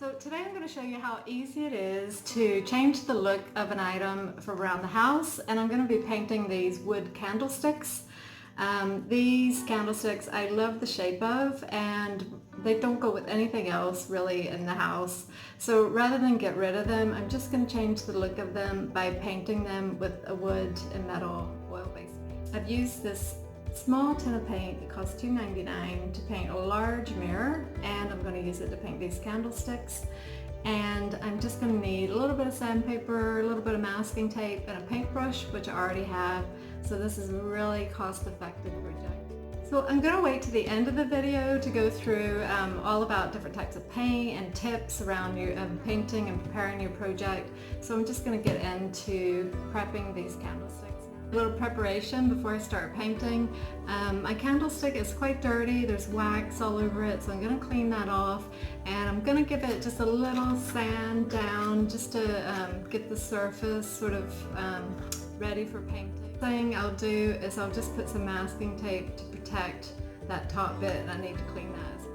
So today I'm going to show you how easy it is to change the look of an item from around the house, and I'm going to be painting these wood candlesticks. These candlesticks I love the shape of, and they don't go with anything else really in the house. So rather than get rid of them, I'm just going to change the look of them by painting them with a wood and metal oil-based paint. I've used this small tin of paint that costs $2.99 to paint a large mirror, and I'm going to use it to paint these candlesticks. And I'm just going to need a little bit of sandpaper, a little bit of masking tape, and a paintbrush, which I already have. So this is a really cost-effective project. So I'm going to wait to the end of the video to go through all about different types of paint and tips around your painting and preparing your project. So I'm just going to get into prepping these candlesticks. A little preparation before I start painting. My candlestick is quite dirty. There's wax all over it, so I'm going to clean that off, and I'm going to give it just a little sand down just to get the surface sort of ready for painting. The thing I'll do is I'll just put some masking tape to protect that top bit, and I need to clean that as well.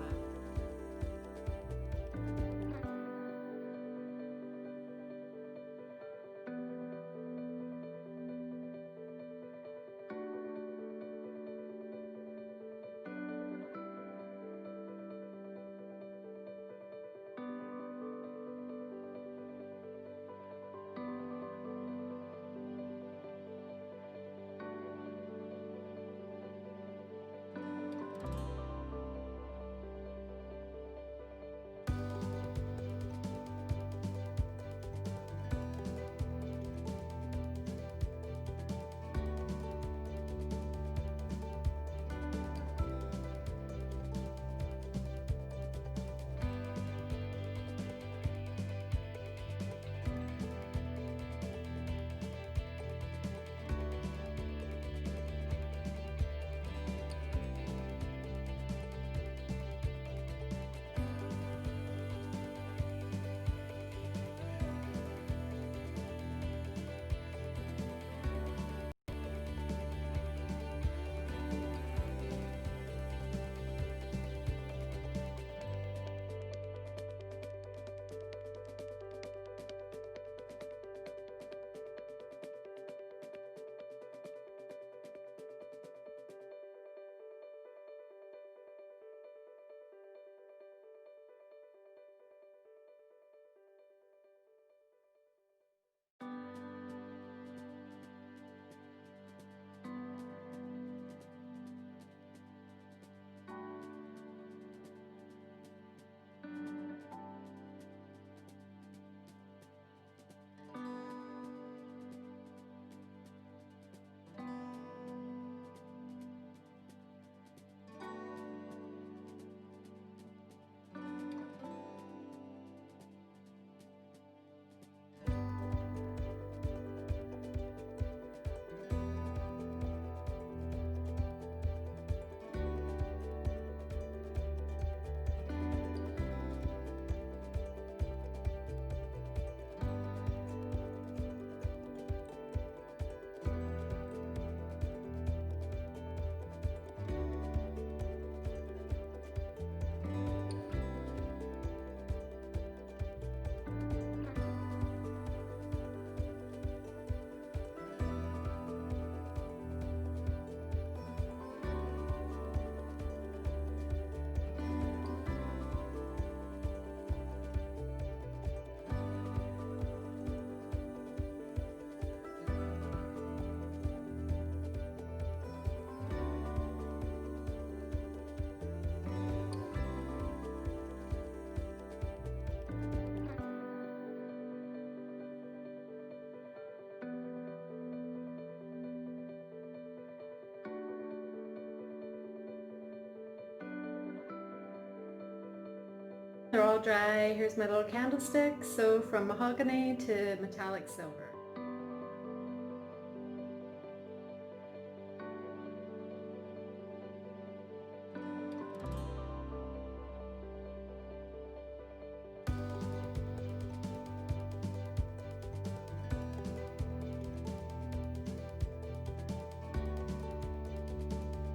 They're all dry. Here's my little candlestick. So from mahogany to metallic silver.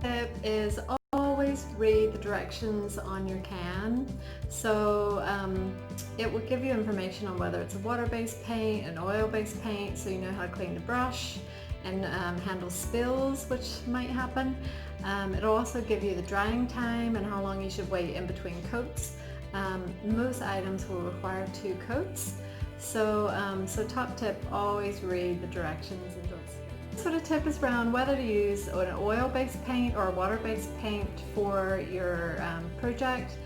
Tip is always read the directions on your can. So it will give you information on whether it's a water-based paint, an oil-based paint, so you know how to clean the brush and handle spills, which might happen. It'll also give you the drying time and how long you should wait in between coats. Most items will require 2 coats. So top tip, always read the directions and those. Sort of tip is around whether to use an oil-based paint or a water-based paint for your project.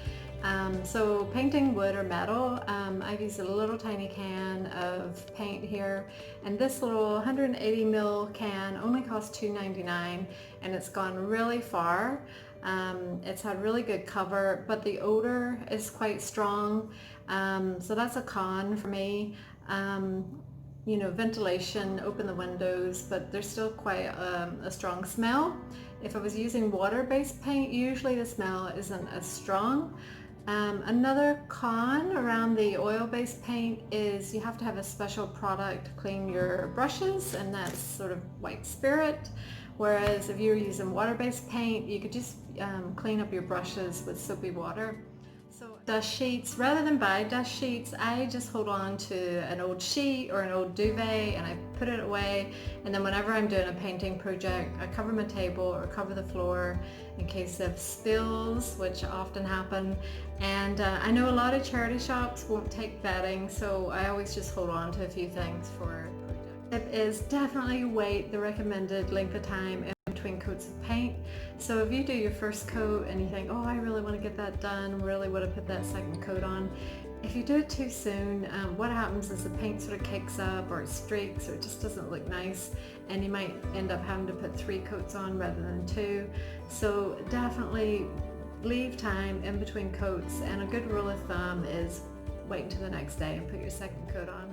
So painting wood or metal, I've used a little tiny can of paint here, and this little 180 ml can only costs $2.99, and it's gone really far. It's had really good cover, but the odor is quite strong, so that's a con for me. You know, ventilation, open the windows, but there's still quite a strong smell. If I was using water-based paint, usually the smell isn't as strong. Another con around the oil-based paint is you have to have a special product to clean your brushes, and that's sort of white spirit. Whereas if you're using water-based paint, you could just clean up your brushes with soapy water. So dust sheets, rather than buy dust sheets, I just hold on to an old sheet or an old duvet and I put it away, and then whenever I'm doing a painting project, I cover my table or cover the floor in case of spills, which often happen. And I know a lot of charity shops won't take bedding, so I always just hold on to a few things for a project. Tip is definitely wait the recommended length of time between coats of paint. So if you do your first coat and you think, oh, I really want to get that done, really want to put that second coat on, if you do it too soon, what happens is the paint sort of cakes up or it streaks or it just doesn't look nice, and you might end up having to put 3 coats on rather than 2. So definitely leave time in between coats, and a good rule of thumb is wait until the next day and put your second coat on.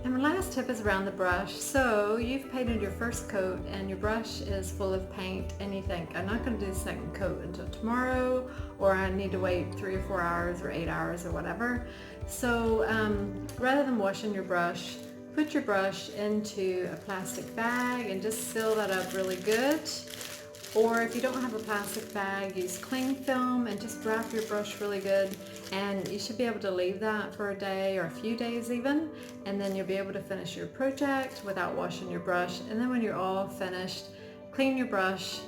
And my last tip is around the brush. So you've painted your first coat and your brush is full of paint, and you think, I'm not going to do the second coat until tomorrow, or I need to wait 3 or 4 hours or 8 hours or whatever. So rather than washing your brush, put your brush into a plastic bag and just seal that up really good. Or if you don't have a plastic bag, use cling film and just wrap your brush really good, and you should be able to leave that for a day or a few days even, and then you'll be able to finish your project without washing your brush. And then when you're all finished, clean your brush,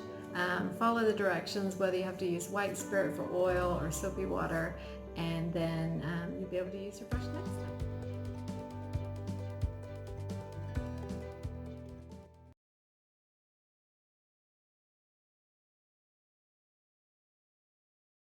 follow the directions, whether you have to use white spirit for oil or soapy water, and then you'll be able to use your brush next time.